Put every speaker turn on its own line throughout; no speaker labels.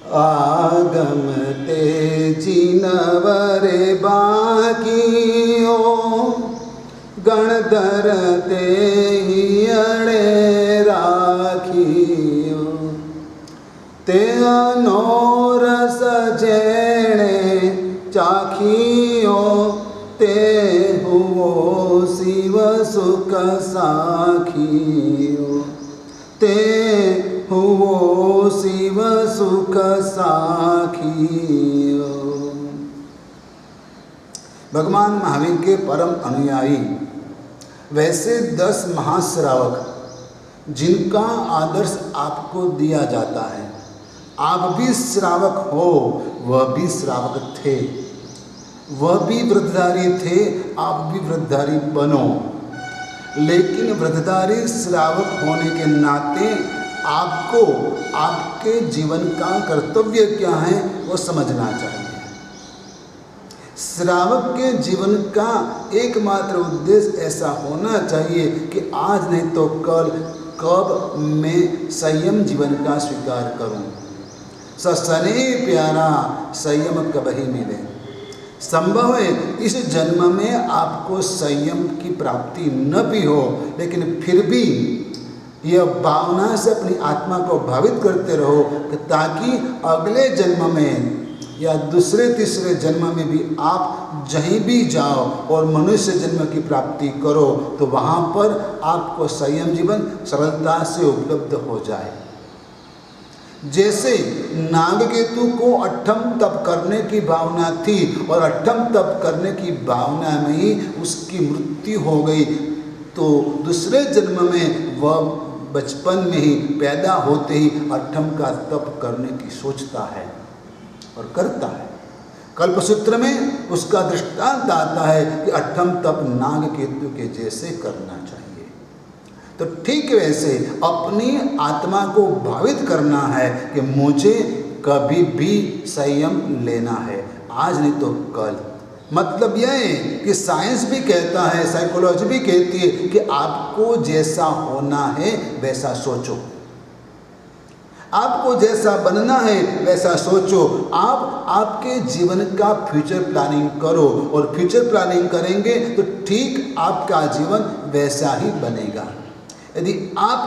आगम तेजी नवरे बाकियो गणधर ते अड़े राखियो ते अनोरस जेणे चाखियो ते हुओ शिव सुख साखियो ते हुओ शिव सुख साखियो। भगवान महावीर के परम अनुयायी वैसे 10 महाश्रावक जिनका आदर्श आपको दिया जाता है, आप भी श्रावक हो, वह भी श्रावक थे, वह भी व्रतधारी थे, आप भी व्रतधारी बनो। लेकिन व्रतधारी श्रावक होने के नाते आपको आपके जीवन का कर्तव्य क्या है वो समझना चाहिए। श्रावक के जीवन का एकमात्र उद्देश्य ऐसा होना चाहिए कि आज नहीं तो कल कब मैं संयम जीवन का स्वीकार करूं। ससने प्यारा संयम कब ही मिले। संभव है इस जन्म में आपको संयम की प्राप्ति न भी हो, लेकिन फिर भी यह भावना से अपनी आत्मा को भावित करते रहो कि ताकि अगले जन्म में या दूसरे तीसरे जन्म में भी आप जहीं भी जाओ और मनुष्य जन्म की प्राप्ति करो तो वहाँ पर आपको संयम जीवन सरलता से उपलब्ध हो जाए। जैसे नागकेतु को अट्ठम तप करने की भावना थी और अट्ठम तप करने की भावना में ही उसकी मृत्यु हो गई, तो दूसरे जन्म में वह बचपन में ही पैदा होते ही अट्ठम का तप करने की सोचता है और करता है। कल्पसूत्र में उसका दृष्टांत आता है कि अट्ठम तप नागकेतु के जैसे करना चाहिए। तो ठीक वैसे अपनी आत्मा को भावित करना है कि मुझे कभी भी संयम लेना है, आज नहीं तो कल। मतलब यह है कि साइंस भी कहता है, साइकोलॉजी भी कहती है कि आपको जैसा होना है वैसा सोचो, आपको जैसा बनना है वैसा सोचो। आप आपके जीवन का फ्यूचर प्लानिंग करो और फ्यूचर प्लानिंग करेंगे तो ठीक आपका जीवन वैसा ही बनेगा। यदि आप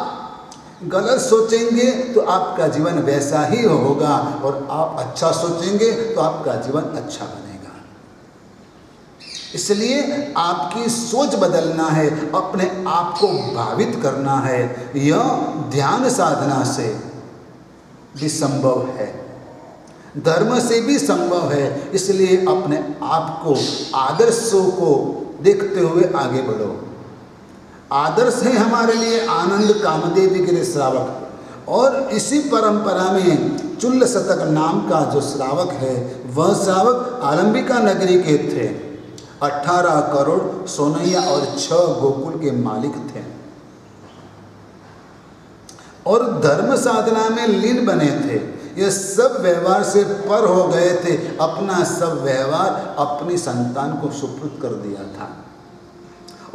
गलत सोचेंगे तो आपका जीवन वैसा ही होगा और आप अच्छा सोचेंगे तो आपका जीवन अच्छा बनेगा। इसलिए आपकी सोच बदलना है, अपने आप को भावित करना है। यह ध्यान साधना से भी संभव है, धर्म से भी संभव है। इसलिए अपने आप को आदर्शों को देखते हुए आगे बढ़ो। आदर्श है हमारे लिए आनंद कामदेव गिरी श्रावक, और इसी परंपरा में चुल्ल शतक नाम का जो श्रावक है वह श्रावक आलंबिका नगरी के थे। 18 करोड़ सोनैया और 6 गोकुल के मालिक थे और धर्म साधना में लीन बने थे। ये सब व्यवहार से पर हो गए थे, अपना सब व्यवहार अपनी संतान को सुपुर्द कर दिया था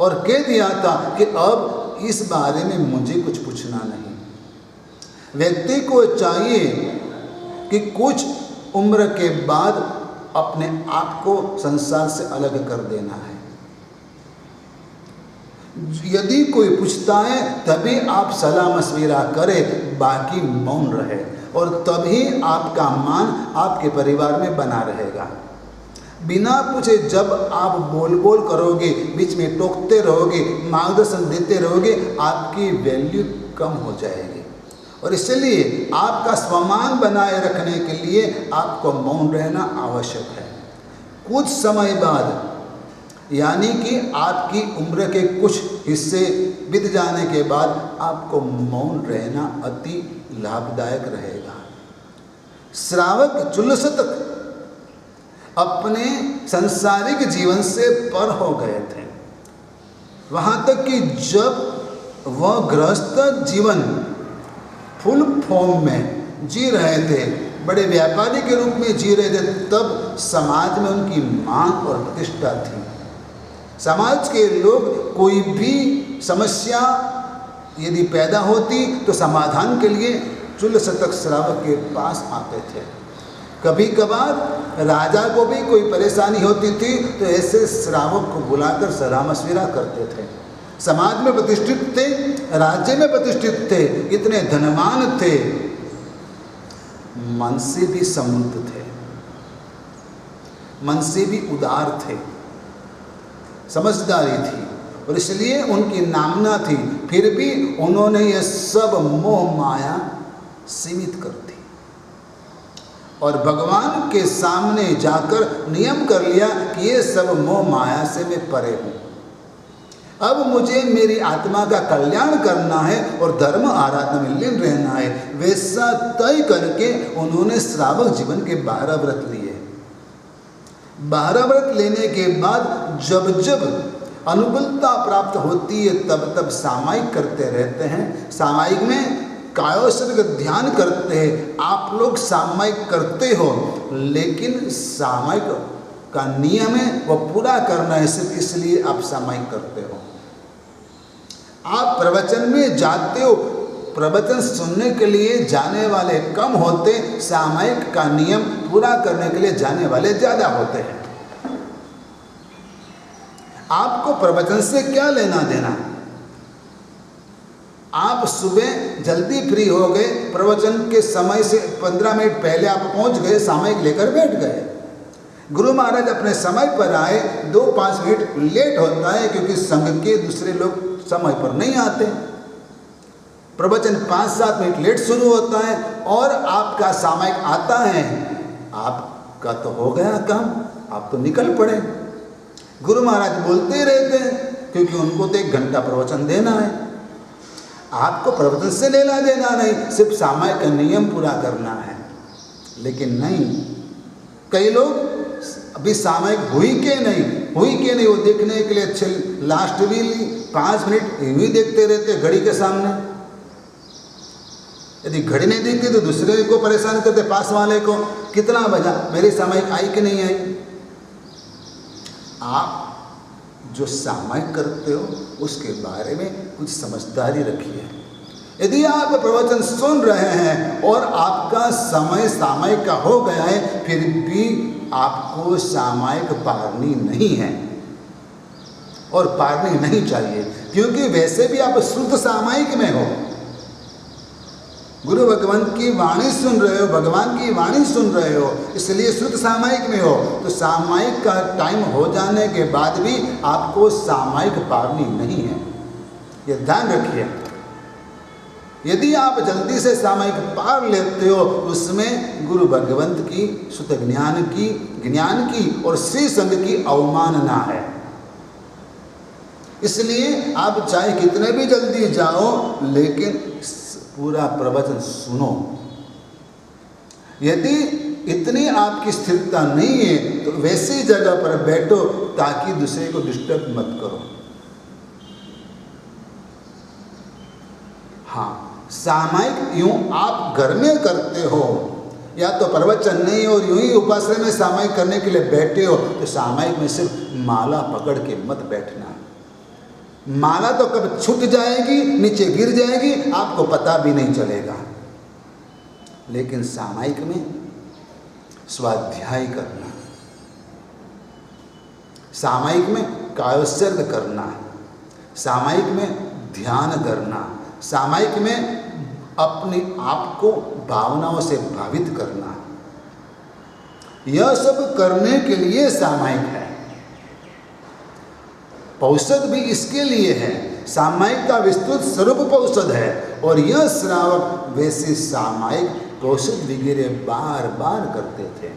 और कह दिया था कि अब इस बारे में मुझे कुछ पूछना नहीं। व्यक्ति को चाहिए कि कुछ उम्र के बाद अपने आप को संसार से अलग कर देना है। यदि कोई पूछता है तभी आप सलाह मशविरा करें, बाकी मौन रहे, और तभी आपका मान आपके परिवार में बना रहेगा। बिना पूछे जब आप बोल बोल करोगे, बीच में टोकते रहोगे, मार्गदर्शन देते रहोगे, आपकी वैल्यू कम हो जाएगी। और इसलिए आपका स्वमान बनाए रखने के लिए आपको मौन रहना आवश्यक है। कुछ समय बाद, यानी कि आपकी उम्र के कुछ हिस्से बीत जाने के बाद आपको मौन रहना अति लाभदायक रहेगा। श्रावक चुल्ल शतक अपने सांसारिक जीवन से पर हो गए थे, वहाँ तक कि जब वह गृहस्थ जीवन फुल फॉर्म में जी रहे थे, बड़े व्यापारी के रूप में जी रहे थे, तब समाज में उनकी मांग और प्रतिष्ठा थी। समाज के लोग कोई भी समस्या यदि पैदा होती तो समाधान के लिए चुलशतक श्रावक के पास आते थे। कभी कभार राजा को भी कोई परेशानी होती थी तो ऐसे श्रावक को बुलाकर सलाह मशविरा करते थे। समाज में प्रतिष्ठित थे, राज्य में प्रतिष्ठित थे, इतने धनवान थे, मन से भी समृद्ध थे, मन से भी उदार थे, समझदारी थी और इसलिए उनकी नामना थी। फिर भी उन्होंने यह सब मोह माया सीमित कर दी और भगवान के सामने जाकर नियम कर लिया कि ये सब मोह माया से मैं परे हूँ। अब मुझे मेरी आत्मा का कल्याण करना है और धर्म आराधना में लीन रहना है। वैसा तय करके उन्होंने श्रावक जीवन के 12 व्रत लिए। 12 व्रत लेने के बाद जब जब अनुकूलता प्राप्त होती है तब तब सामायिक करते रहते हैं। सामायिक में कायोसर्ग ध्यान करते हैं। आप लोग सामायिक करते हो, लेकिन सामायिक का नियम है वह पूरा करना है, सिर्फ इसलिए आप सामायिक करते हो। आप प्रवचन में जाते हो, प्रवचन सुनने के लिए जाने वाले कम होते, सामायिक का नियम पूरा करने के लिए जाने वाले ज़्यादा होते हैं। आपको प्रवचन से क्या लेना देना? आप सुबह जल्दी फ्री हो गए, प्रवचन के समय से 15 मिनट पहले आप पहुंच गए, सामायिक लेकर बैठ गए। गुरु महाराज अपने समय पर आए, 2-5 मिनट लेट होता है क्योंकि संघ के दूसरे लोग समय पर नहीं आते। प्रवचन 5-7 मिनट लेट शुरू होता है और आपका सामायिक आता है, आपका तो हो गया काम, आप तो निकल पड़े। गुरु महाराज बोलते ही रहते हैं क्योंकि उनको तो 1 घंटा प्रवचन देना है। आपको प्रवचन से लेना देना नहीं, सिर्फ सामायिक का नियम पूरा करना है। लेकिन नहीं, कई लोग अभी सामायिक हुई के नहीं वो देखने के लिए अच्छे लास्ट भी 5 मिनट यूं ही देखते रहते घड़ी के सामने। यदि घड़ी नहीं दिखती तो दूसरे को परेशान करते, पास वाले को, कितना बजा, मेरी सामायिक आई कि नहीं आई। आप जो सामायिक करते हो उसके बारे में कुछ समझदारी रखिए। यदि आप प्रवचन सुन रहे हैं और आपका समय सामायिक का हो गया है, फिर भी आपको सामायिक पारनी नहीं है और पारनी नहीं चाहिए, क्योंकि वैसे भी आप शुद्ध सामायिक में हो। गुरु भगवान की वाणी सुन रहे हो, भगवान की वाणी सुन रहे हो, इसलिए शुद्ध सामायिक में हो। तो सामायिक का टाइम हो जाने के बाद भी आपको सामायिक पारनी नहीं है, यह ध्यान रखिए। यदि आप जल्दी से सामायिक पार लेते हो, उसमें गुरु भगवंत की, शुद्ध ज्ञान की और श्री संघ की अवमानना है। इसलिए आप चाहे कितने भी जल्दी जाओ, लेकिन पूरा प्रवचन सुनो। यदि इतनी आपकी स्थिरता नहीं है तो वैसी जगह पर बैठो ताकि दूसरे को डिस्टर्ब मत करो। हाँ, सामायिक यूं आप घर में करते हो या तो प्रवचन नहीं और यूं ही उपासना में सामायिक करने के लिए बैठे हो, तो सामायिक में सिर्फ माला पकड़ के मत बैठना। माला तो कब छूट जाएगी, नीचे गिर जाएगी, आपको पता भी नहीं चलेगा। लेकिन सामायिक में स्वाध्याय करना, सामायिक में कायोत्सर्ग करना, सामायिक में ध्यान करना, सामायिक में अपने आप को भावनाओं से भावित करना, यह सब करने के लिए सामायिक है। पौषध भी इसके लिए है। सामायिक का विस्तृत स्वरूप पौषध है और यह श्रावक वैसे सामायिक पौषध वगैरह बार बार करते थे।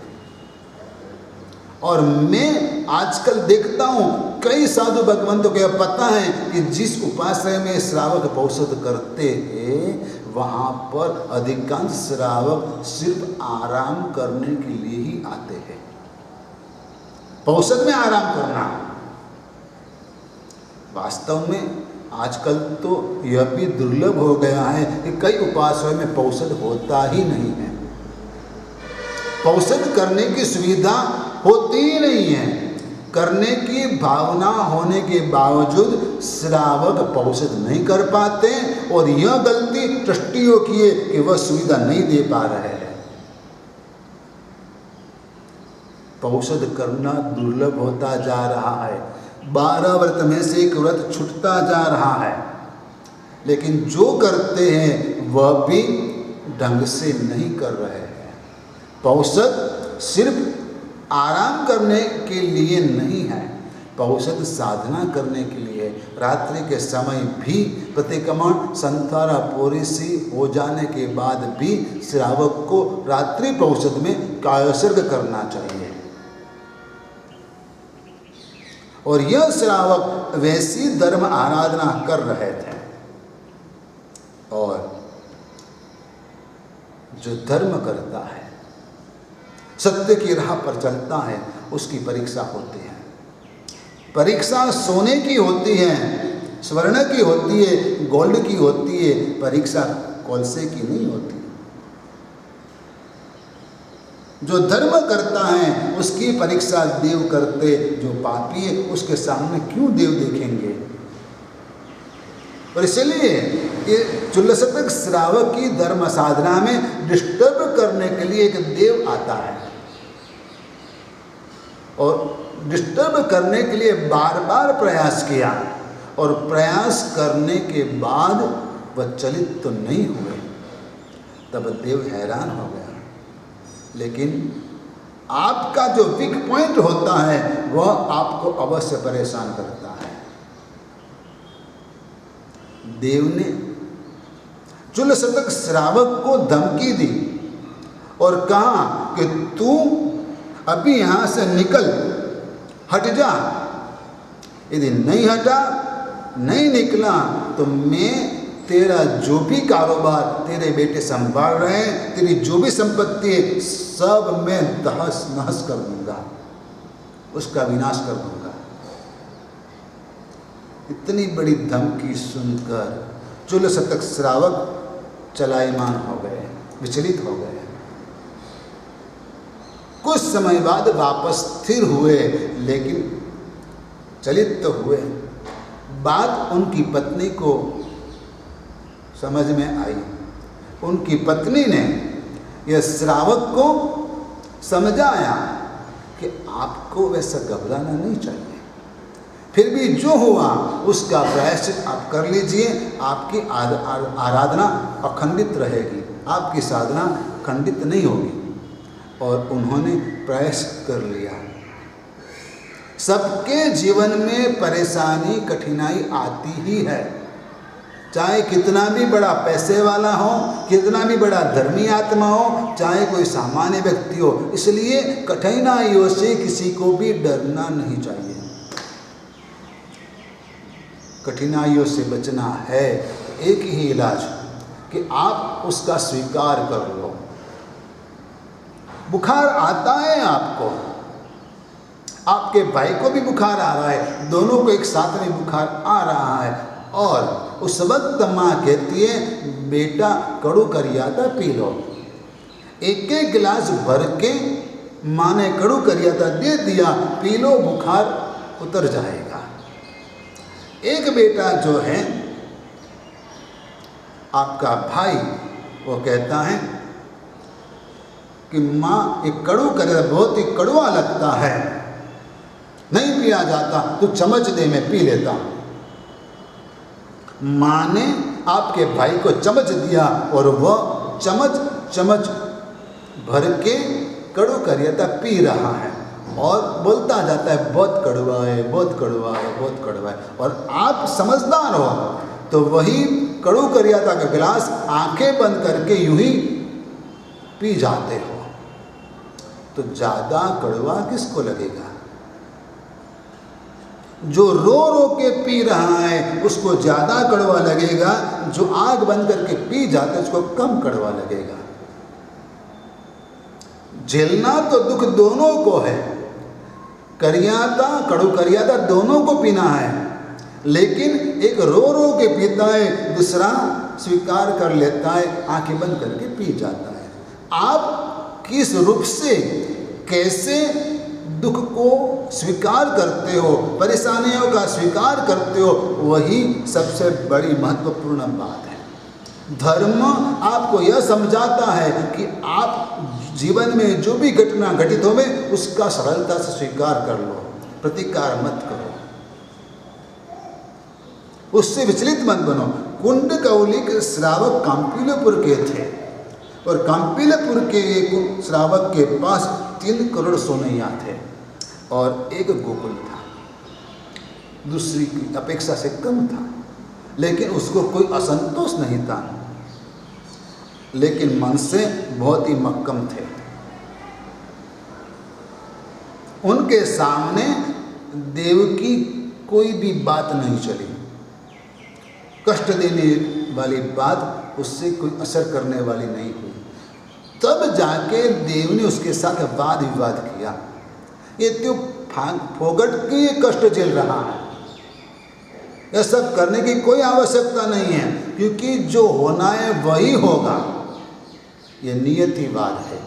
और मैं आजकल देखता हूँ कई साधु भगवंतों को यह पता है कि जिस उपाश्रय में श्रावक पौषध करते हैं वहाँ पर अधिकांश श्रावक सिर्फ आराम करने के लिए ही आते हैं। पौषध में आराम करना, वास्तव में आजकल तो यह भी दुर्लभ हो गया है कि कई उपासनाओं में पौषध होता ही नहीं है। पौषध करने की सुविधा होती ही नहीं है। करने की भावना होने के बावजूद श्रावक पौषध नहीं कर पाते और यह गलती ट्रस्टियों की है कि वह सुविधा नहीं दे पा रहे हैं। औषध करना दुर्लभ होता जा रहा है। 12 व्रत में से एक व्रत छूटता जा रहा है, लेकिन जो करते हैं वह भी ढंग से नहीं कर रहे हैं। औषध सिर्फ आराम करने के लिए नहीं है, औषध साधना करने के लिए। रात्रि के समय भी प्रतिक्रमण संतारा पोरेसी हो जाने के बाद भी श्रावक को रात्रि औषध में कायोसर्ग करना चाहिए। और यह श्रावक वैसी धर्म आराधना कर रहे थे। और जो धर्म करता है, सत्य की राह पर चलता है, उसकी परीक्षा होती है। परीक्षा सोने की होती है, स्वर्ण की होती है, गोल्ड की होती है। परीक्षा कोलसे की नहीं होती। जो धर्म करता है उसकी परीक्षा देव करते, जो पापी है उसके सामने क्यों देव देखेंगे। और इसलिए ये चुल्लसतक श्रावक की धर्म साधना में डिस्टर्ब करने के लिए एक देव आता है, और डिस्टर्ब करने के लिए बार बार प्रयास किया, और प्रयास करने के बाद वह चलित तो नहीं हुए। तब देव हैरान हो गया। लेकिन आपका जो वीक पॉइंट होता है वह आपको अवश्य परेशान करता है। देव ने चुल्लसतक श्रावक को धमकी दी और कहा कि तू अभी यहाँ से निकल, हट जा। यदि नहीं हटा, नहीं निकला तो मैं तेरा जो भी कारोबार तेरे बेटे संभाल रहे हैं, तेरी जो भी संपत्ति है, सब मैं तहस नहस कर दूंगा, उसका विनाश कर दूंगा। इतनी बड़ी धमकी सुनकर चुल्लसतक श्रावक चलायमान हो गए, विचलित हो गए। कुछ समय बाद वापस स्थिर हुए, लेकिन चलित तो हुए। बात उनकी पत्नी को समझ में आई। उनकी पत्नी ने यह श्रावक को समझाया कि आपको वैसा घबराना नहीं चाहिए, फिर भी जो हुआ उसका प्रायश्चित आप कर लीजिए। आपकी आराधना अखंडित रहेगी, आपकी साधना खंडित नहीं होगी। और उन्होंने प्रायश्चित कर लिया। सबके जीवन में परेशानी कठिनाई आती ही है, चाहे कितना भी बड़ा पैसे वाला हो, कितना भी बड़ा धर्मी आत्मा हो, चाहे कोई सामान्य व्यक्ति हो। इसलिए कठिनाइयों से किसी को भी डरना नहीं चाहिए। कठिनाइयों से बचना है एक ही इलाज कि आप उसका स्वीकार कर लो। बुखार आता है आपको, आपके भाई को भी बुखार आ रहा है, दोनों को एक साथ में बुखार आ रहा है, और उस वक्त माँ कहती है बेटा कड़ू करियाता पी लो। एक एक गिलास भर के माँ ने कड़ू करियाता दे दिया, पी लो, बुखार उतर जाएगा। एक बेटा जो है आपका भाई, वो कहता है कि माँ एक कड़ू करियाता बहुत ही कड़वा लगता है, नहीं पिया जाता, तू चम्मच दे मैं पी लेता हूँ। माँ ने आपके भाई को चम्मच दिया और वह चम्मच भर के कड़ू करियाता पी रहा है, और बोलता जाता है बहुत कड़वा है, बहुत कड़वा है, बहुत कड़वा है। और आप समझदार हो तो वही कड़ू करियाता का गिलास आंखें बंद करके यूं ही पी जाते हो, तो ज़्यादा कड़वा किसको लगेगा? जो रो रो के पी रहा है उसको ज़्यादा कड़वा लगेगा, जो आग बंद करके पी जाता है उसको कम कड़वा लगेगा। झेलना तो दुख दोनों को है, करियाता कड़ू करियाता दोनों को पीना है, लेकिन एक रो रो के पीता है, दूसरा स्वीकार कर लेता है, आंखें बंद करके पी जाता है। आप किस रूप से कैसे दुख को स्वीकार करते हो, परेशानियों का स्वीकार करते हो, वही सबसे बड़ी महत्वपूर्ण बात है। धर्म आपको यह समझाता है कि आप जीवन में जो भी घटना घटित होवे उसका सरलता से स्वीकार कर लो, प्रतिकार मत करो, उससे विचलित मत बनो। कुंडकौलिक श्रावक कांपीलपुर के थे और कांपीलपुर के एक श्रावक के पास 3 करोड़ सोनैया थे और एक गोकुल था, दूसरी की अपेक्षा से कम था, लेकिन उसको कोई असंतोष नहीं था, लेकिन मन से बहुत ही मक्कम थे। उनके सामने देव की कोई भी बात नहीं चली, कष्ट देने वाली बात उससे कोई असर करने वाली नहीं हुई। तब जाके देव ने उसके साथ वाद विवाद किया। ये तो फोगट के कष्ट झेल रहा है, यह सब करने की कोई आवश्यकता नहीं है, क्योंकि जो होना है वही होगा, ये नियतिवाद है।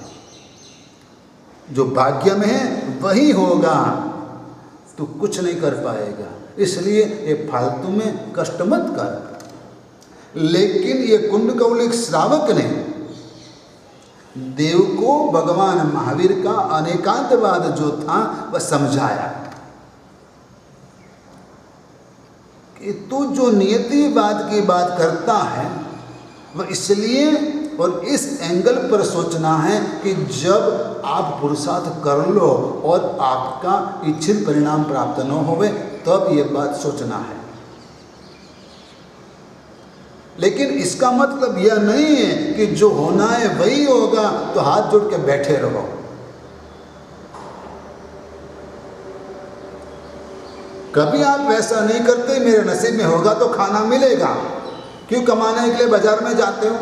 जो भाग्य में है वही होगा, तो कुछ नहीं कर पाएगा, इसलिए ये फालतू में कष्ट मत कर। लेकिन ये कुंडकौलिक श्रावक ने देव को भगवान महावीर का अनेकांतवाद जो था वह समझाया कि तू जो नियतिवाद की बात करता है वह इसलिए और इस एंगल पर सोचना है कि जब आप पुरुषार्थ कर लो और आपका इच्छित परिणाम प्राप्त न होवे तब ये बात सोचना है। लेकिन इसका मतलब यह नहीं है कि जो होना है वही होगा तो हाथ जोड़ के बैठे रहो। कभी आप वैसा नहीं करते, मेरे नसीब में होगा तो खाना मिलेगा, क्यों कमाने के लिए बाजार में जाते हो?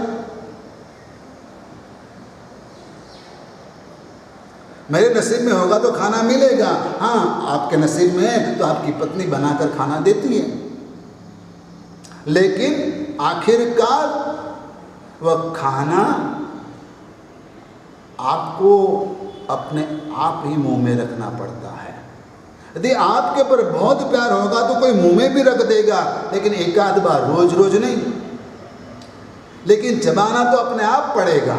मेरे नसीब में होगा तो खाना मिलेगा। हाँ, आपके नसीब में है तो आपकी पत्नी बनाकर खाना देती है, लेकिन आखिरकार वह खाना आपको अपने आप ही मुंह में रखना पड़ता है। यदि आपके ऊपर बहुत प्यार होगा तो कोई मुंह में भी रख देगा, लेकिन एक आध बार, रोज रोज नहीं। लेकिन चबाना तो अपने आप पड़ेगा,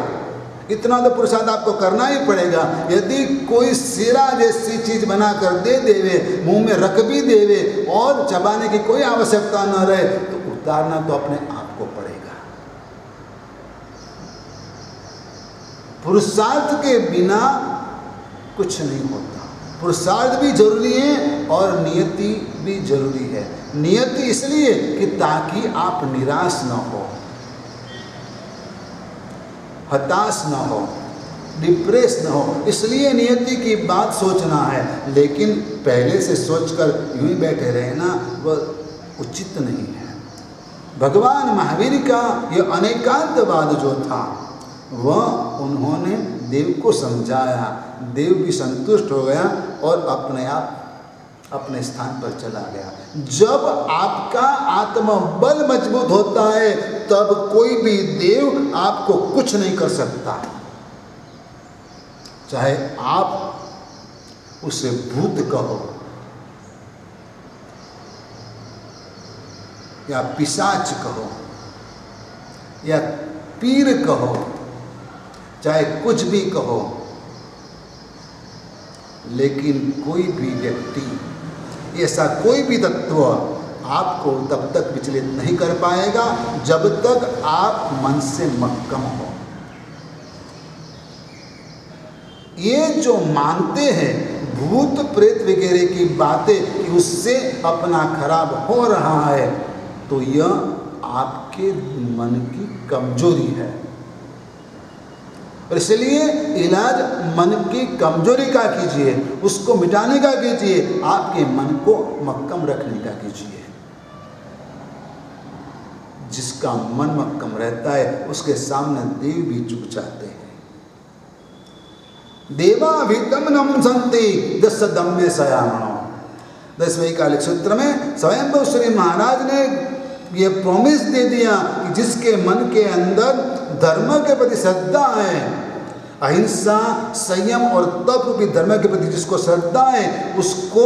इतना तो पुरुषार्थ आपको करना ही पड़ेगा। यदि कोई सिरा जैसी चीज बनाकर दे देवे, मुंह में रख भी देवे और चबाने की कोई आवश्यकता न रहे तो उतारना तो अपने आप को पड़ेगा। पुरुषार्थ के बिना कुछ नहीं होता। पुरुषार्थ भी जरूरी है और नियति भी जरूरी है। नियति इसलिए कि ताकि आप निराश न हो, हताश न हो, डिप्रेस न हो, इसलिए नियति की बात सोचना है। लेकिन पहले से सोचकर यूं ही बैठे रहना वह उचित नहीं है। भगवान महावीर का यह अनेकांतवाद जो था वह उन्होंने देव को समझाया, देव भी संतुष्ट हो गया और अपने आप अपने स्थान पर चला गया। जब आपका आत्मबल मजबूत होता है तब कोई भी देव आपको कुछ नहीं कर सकता, चाहे आप उसे भूत कहो या पिशाच कहो या पीर कहो, चाहे कुछ भी कहो, लेकिन कोई भी व्यक्ति, ऐसा कोई भी तत्व आपको तब तक विचलित नहीं कर पाएगा जब तक आप मन से मक्कम हो। ये जो मानते हैं भूत प्रेत वगैरह की बातें कि उससे अपना खराब हो रहा है, तो यह आपके मन की कमजोरी है। और इसलिए इलाज मन की कमजोरी का कीजिए, उसको मिटाने का कीजिए, आपके मन को मक्कम रखने का कीजिए। जिसका मन मक्कम रहता है उसके सामने देव भी झुक जाते हैं। देवाभितम नम संति दस दम्य सयामणो। 10वें कालिक सूत्र में स्वयं श्री महाराज ने ये प्रॉमिस दे दिया कि जिसके मन के अंदर धर्म के प्रति श्रद्धा है, अहिंसा, संयम और तप भी धर्म के प्रति जिसको श्रद्धा है, उसको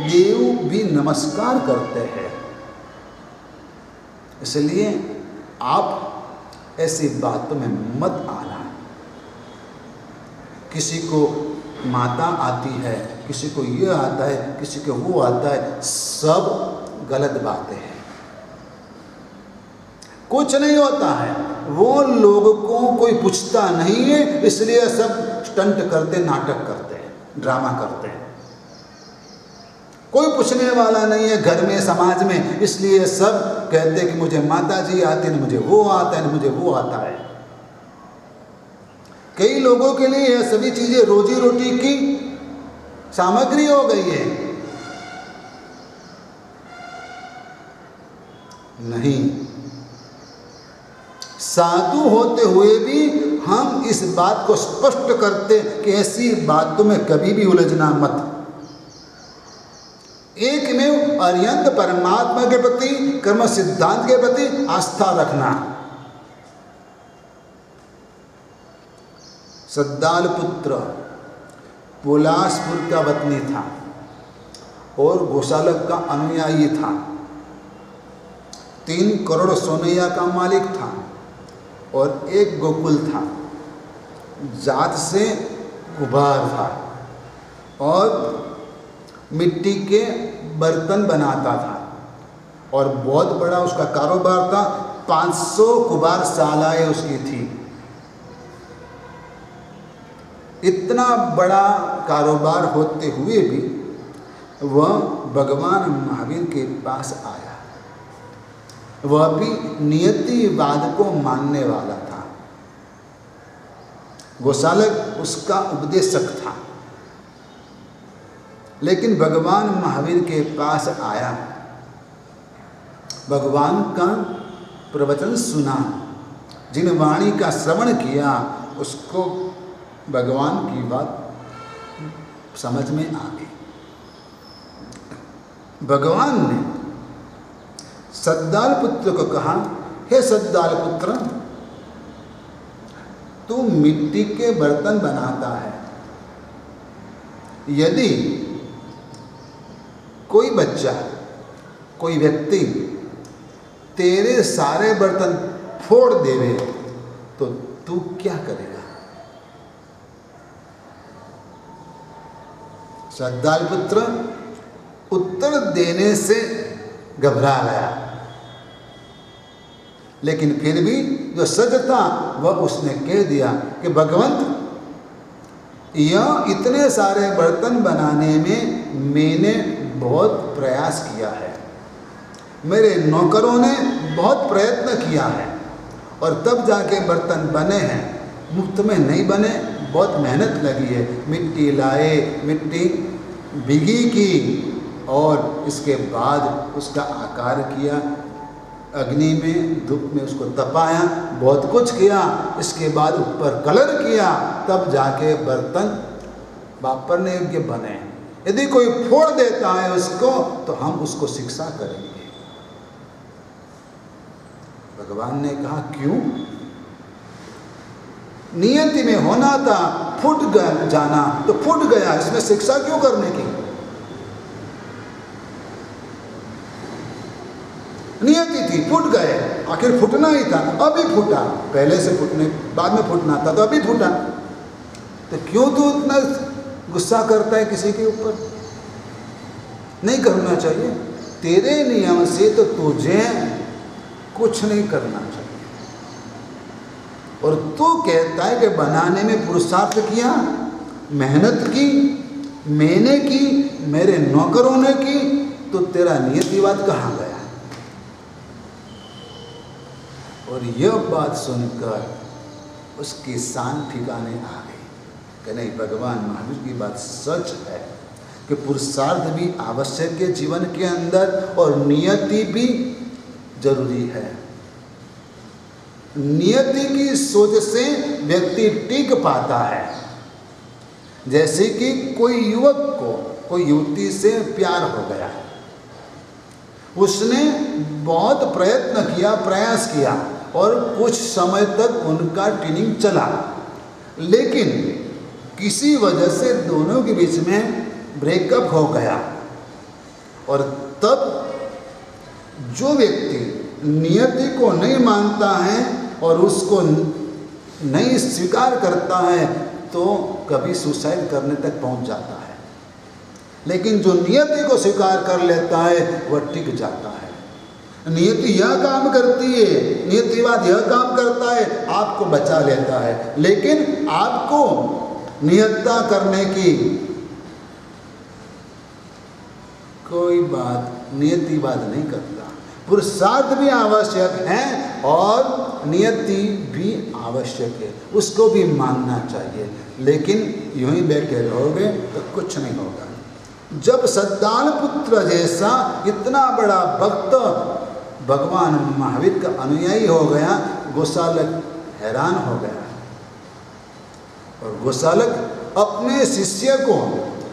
देव भी नमस्कार करते हैं। इसलिए आप ऐसी बातों में मत आना। किसी को माता आती है, किसी को ये आता है, किसी को वो आता है, सब गलत बातें हैं। कुछ नहीं होता है, वो लोगों को कोई पूछता नहीं है, इसलिए सब स्टंट करते, नाटक करते हैं, ड्रामा करते हैं। कोई पूछने वाला नहीं है घर में, समाज में, इसलिए सब कहते हैं कि मुझे माता जी आती है, मुझे वो आता है, मुझे वो आता है। कई लोगों के लिए यह सभी चीजें रोजी रोटी की सामग्री हो गई है। नहीं, साधु होते हुए भी हम इस बात को स्पष्ट करते कि ऐसी बातों में कभी भी उलझना मत। एक में अरिहंत परमात्मा के प्रति, कर्म सिद्धांत के प्रति आस्था रखना। सद्दाल पुत्र पुलासपुर का वतनी था और गोशालक का अनुयायी था। 3 करोड़ सोनैया का मालिक था और एक गोकुल था। जात से कुम्हार था और मिट्टी के बर्तन बनाता था और बहुत बड़ा उसका कारोबार था। 500 कुम्हार शालाएं उसकी थी। इतना बड़ा कारोबार होते हुए भी वह भगवान महावीर के पास आया। वह भी नियतिवाद को मानने वाला था। गोशालक उसका उपदेशक था, लेकिन भगवान महावीर के पास आया, भगवान का प्रवचन सुना, जिन वाणी का श्रवण किया उसको भगवान की बात समझ में आ गई। भगवान ने सद्दाल पुत्र को कहा, हे सद्दाल पुत्र, तू मिट्टी के बर्तन बनाता है। यदि कोई बच्चा, कोई व्यक्ति तेरे सारे बर्तन फोड़ देवे तो तू क्या करेगा? सद्दाल पुत्र उत्तर देने से घबरा गया, लेकिन फिर भी जो सच था वह उसने कह दिया कि भगवंत, यह इतने सारे बर्तन बनाने में मैंने बहुत प्रयास किया है, मेरे नौकरों ने बहुत प्रयत्न किया है और तब जाके बर्तन बने हैं, मुफ्त में नहीं बने, बहुत मेहनत लगी है। मिट्टी लाए, मिट्टी भिगी की और इसके बाद उसका आकार किया, अग्नि में, धूप में उसको तपाया, बहुत कुछ किया, इसके बाद ऊपर कलर किया, तब जाके बर्तन वापरने योग्य बने। यदि कोई फोड़ देता है उसको तो हम उसको शिक्षा करेंगे। भगवान ने कहा, क्यों? नियति में होना था, फूट गया जाना तो फूट गया, इसमें शिक्षा क्यों करने की? नियति थी, फूट गए, आखिर फूटना ही था, अभी फूटा, पहले से फूटने बाद में फूटना था तो अभी फूटा। तो क्यों तू इतना गुस्सा करता है किसी के ऊपर? नहीं करना चाहिए। तेरे नियम से तो तुझे कुछ नहीं करना चाहिए। और तू कहता है कि बनाने में पुरुषार्थ किया, मेहनत की, मैंने की, मेरे नौकरों ने की, तो तेरा नियतिवाद कहाँ गया? और यह बात सुनकर उसकी शान ठिकाने आ गई कि नहीं, भगवान महावीर की बात सच है कि पुरुषार्थ भी आवश्यक है जीवन के अंदर और नियति भी जरूरी है। नियति की सोच से व्यक्ति टिक पाता है। जैसे कि कोई युवक को कोई युवती से प्यार हो गया, उसने बहुत प्रयत्न किया, प्रयास किया और कुछ समय तक उनका ट्रेनिंग चला, लेकिन किसी वजह से दोनों के बीच में ब्रेकअप हो गया। और तब जो व्यक्ति नियति को नहीं मानता है और उसको नहीं स्वीकार करता है तो कभी सुसाइड करने तक पहुंच जाता है। लेकिन जो नियति को स्वीकार कर लेता है वह टिक जाता है। नियति यह काम करती है, नियतिवाद यह काम करता है, आपको बचा लेता है, लेकिन आपको नियतता करने की कोई बात नियतिवाद नहीं करता। पुरुषार्थ भी आवश्यक है और नियति भी आवश्यक है, उसको भी मानना चाहिए। लेकिन यूं ही बैठे रहोगे तो कुछ नहीं होगा। जब सद्दाल पुत्र जैसा इतना बड़ा भक्त भगवान महावीर का अनुयायी हो गया, गोसालक हैरान हो गया और गोसालक अपने शिष्य को,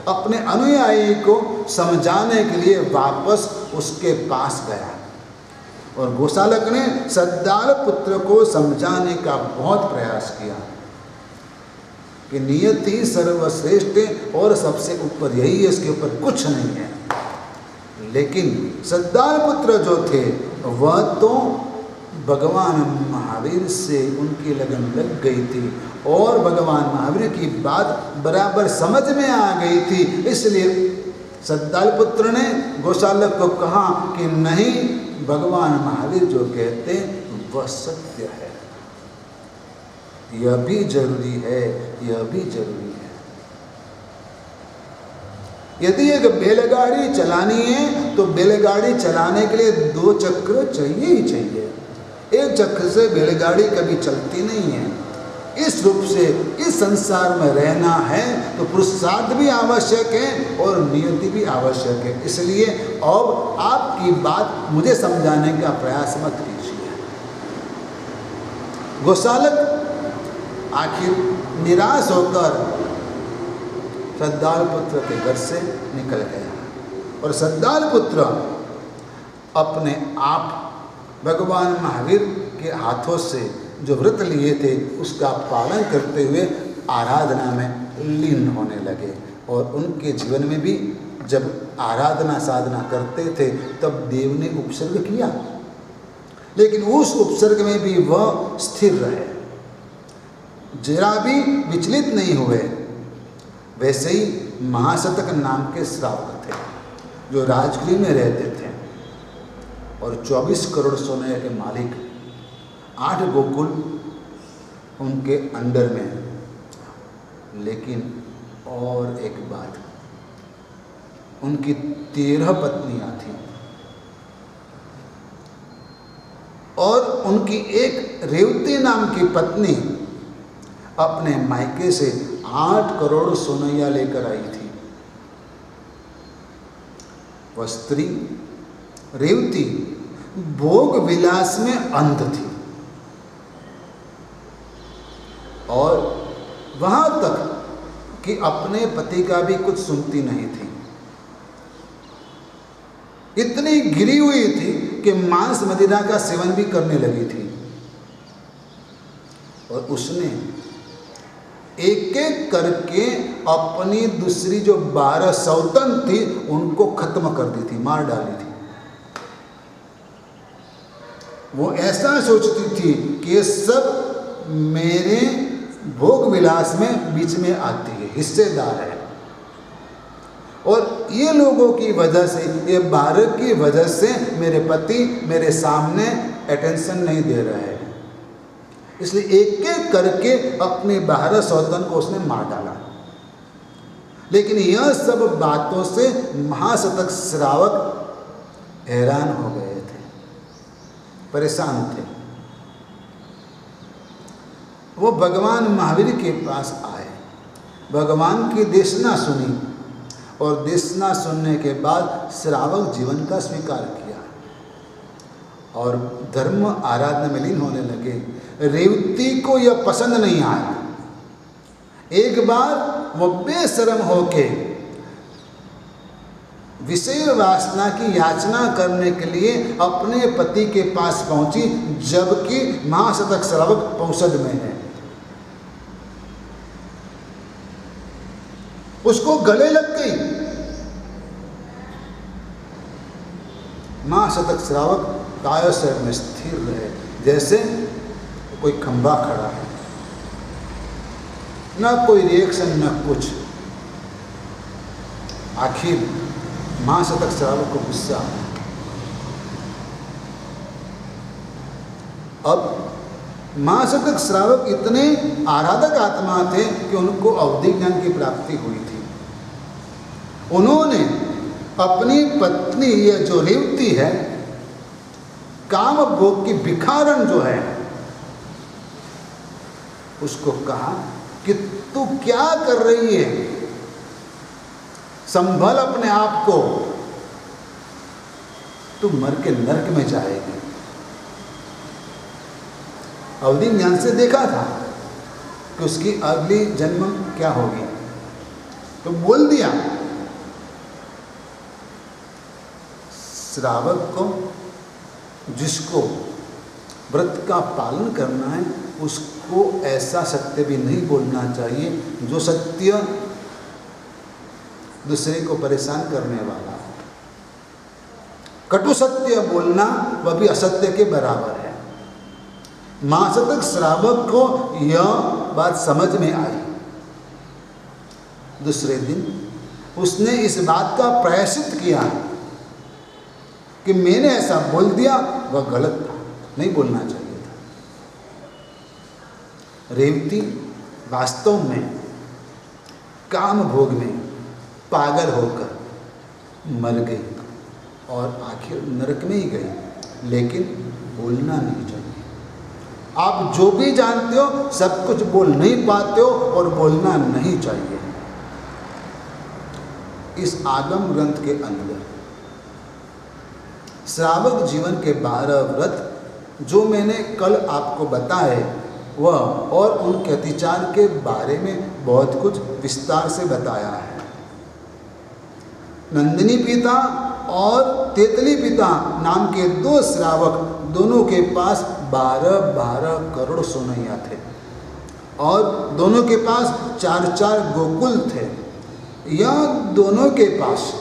अपने अनुयायी को समझाने के लिए वापस उसके पास गया और गोसालक ने सद्दाल पुत्र को समझाने का बहुत प्रयास किया कि नियति सर्वश्रेष्ठ है और सबसे ऊपर यही है, इसके ऊपर कुछ नहीं है। लेकिन सद्दाल पुत्र जो थे वह तो भगवान महावीर से उनकी लगन लग गई थी और भगवान महावीर की बात बराबर समझ में आ गई थी। इसलिए सद्दाल पुत्र ने गोसालक को कहा कि नहीं, भगवान महावीर जो कहते वह सत्य है, यह भी जरूरी है, यह भी जरूरी है। यदि एक बैलगाड़ी चलानी है तो बैलगाड़ी चलाने के लिए 2 चक्र चाहिए ही चाहिए। एक चक्र से बैलगाड़ी कभी चलती नहीं है। इस रूप से इस संसार में रहना है तो पुरुषार्थ भी आवश्यक है और नियति भी आवश्यक है। इसलिए अब आपकी बात मुझे समझाने का प्रयास मत कीजिए। गोसालक आखिर निराश होकर सद्दाल पुत्र के घर से निकल गया और सद्दाल पुत्र अपने आप भगवान महावीर के हाथों से जो व्रत लिए थे उसका पालन करते हुए आराधना में लीन होने लगे। और उनके जीवन में भी जब आराधना साधना करते थे तब देव ने उपसर्ग किया, लेकिन उस उपसर्ग में भी वह स्थिर रहे, जरा भी विचलित नहीं हुए। वैसे ही महाशतक नाम के श्रावक थे जो राजगृह में रहते थे और 24 करोड़ सोने के मालिक, 8 गोकुल उनके अंडर में। लेकिन और एक बात, उनकी 13 पत्नियां थीं और उनकी एक रेवती नाम की पत्नी अपने मायके से 8 करोड़ सोनैया लेकर आई थी। वह स्त्री रेवती भोग विलास में अंध थी और वहां तक कि अपने पति का भी कुछ सुनती नहीं थी। इतनी गिरी हुई थी कि मांस मदिरा का सेवन भी करने लगी थी और उसने एक एक करके अपनी दूसरी जो 12 सौतन थी उनको खत्म कर दी थी, मार डाली थी। वो ऐसा सोचती थी कि ये सब मेरे भोग विलास में बीच में आती है, हिस्सेदार है और ये लोगों की वजह से, ये 12 की वजह से मेरे पति मेरे सामने अटेंशन नहीं दे रहे हैं। इसलिए एक एक करके अपने 12 सौतन को उसने मार डाला। लेकिन यह सब बातों से महाशतक श्रावक हैरान हो गए थे, परेशान थे। वो भगवान महावीर के पास आए, भगवान की देशना सुनी और देशना सुनने के बाद श्रावक जीवन का स्वीकार किया और धर्म आराधना में लीन होने लगे। रेवती को यह पसंद नहीं आया। एक बार वो बेशर्म होके विषय वासना की याचना करने के लिए अपने पति के पास पहुंची, जबकि महाशतक श्रावक पौषध में है। उसको गले लग गई। महाशतक श्रावक काया शरीर में स्थिर रहे, जैसे कोई खंभा खड़ा है, ना कोई रिएक्शन, ना कुछ। आखिर महाशतक श्रावक को गुस्सा आया। अब महाशतक श्रावक इतने आराधक आत्मा थे कि उनको अवधि ज्ञान की प्राप्ति हुई थी। उन्होंने अपनी पत्नी, यह जो रेवती है, काम भोग की भिखारन जो है, उसको कहा कि तू क्या कर रही है, संभल अपने आप को, तू मर के नरक में जाएगी। अवधि ज्ञान से देखा था कि उसकी अगली जन्म क्या होगी, तो बोल दिया श्रावक को, जिसको व्रत का पालन करना है उसको ऐसा सत्य भी नहीं बोलना चाहिए जो सत्य दूसरे को परेशान करने वाला है। कटु सत्य बोलना वह भी असत्य के बराबर है। महाशतक श्रावक को यह बात समझ में आई। दूसरे दिन उसने इस बात का प्रायश्चित किया कि मैंने ऐसा बोल दिया, वह गलत था, नहीं बोलना चाहिए था। रेवती वास्तव में काम भोग में पागल होकर मर गई और आखिर नरक में ही गई, लेकिन बोलना नहीं चाहिए। आप जो भी जानते हो सब कुछ बोल नहीं पाते हो और बोलना नहीं चाहिए। इस आगम ग्रंथ के अंदर श्रावक जीवन के 12 व्रत जो मैंने कल आपको बताए वह और उनके अतिचार के बारे में बहुत कुछ विस्तार से बताया है। नंदिनी पिता और तेतली पिता नाम के 2 श्रावक, दोनों के पास 12-12 करोड़ सोनैया थे और दोनों के पास 4-4 गोकुल थे। यह दोनों के पास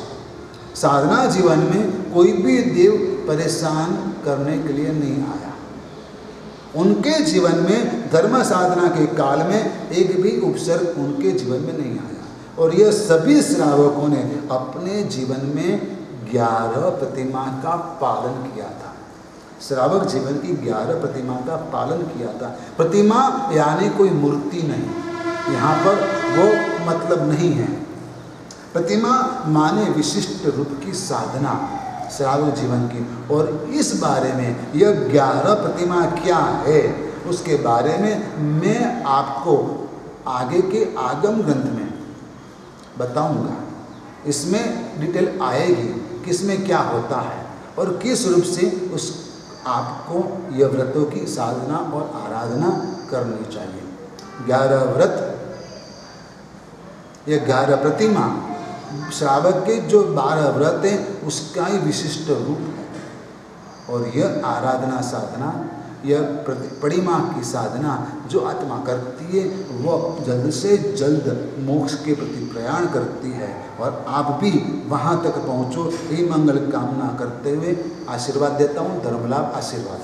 साधना जीवन में कोई भी देव परेशान करने के लिए नहीं आया। उनके जीवन में धर्म साधना के काल में एक भी उपसर्ग उनके जीवन में नहीं आया और यह सभी श्रावकों ने अपने जीवन में 11 प्रतिमा का पालन किया था। श्रावक जीवन की 11 प्रतिमा का पालन किया था। प्रतिमा यानी कोई मूर्ति नहीं, यहाँ पर वो मतलब नहीं है। प्रतिमा माने विशिष्ट रूप की साधना श्रावक जीवन की, और इस बारे में यह 11 प्रतिमा क्या है उसके बारे में मैं आपको आगे के आगम ग्रंथ में बताऊंगा। इसमें डिटेल आएगी कि इसमें क्या होता है और किस रूप से उस आपको यह व्रतों की साधना और आराधना करनी चाहिए। 11 व्रत, यह 11 प्रतिमा, श्रावक के जो 12 व्रत हैं उसका ही विशिष्ट रूप है और यह आराधना साधना, यह परिमा की साधना जो आत्मा करती है वह जल्द से जल्द मोक्ष के प्रति प्रयाण करती है और आप भी वहाँ तक पहुँचो, यही मंगल कामना करते हुए आशीर्वाद देता हूँ। धर्मलाभ आशीर्वाद।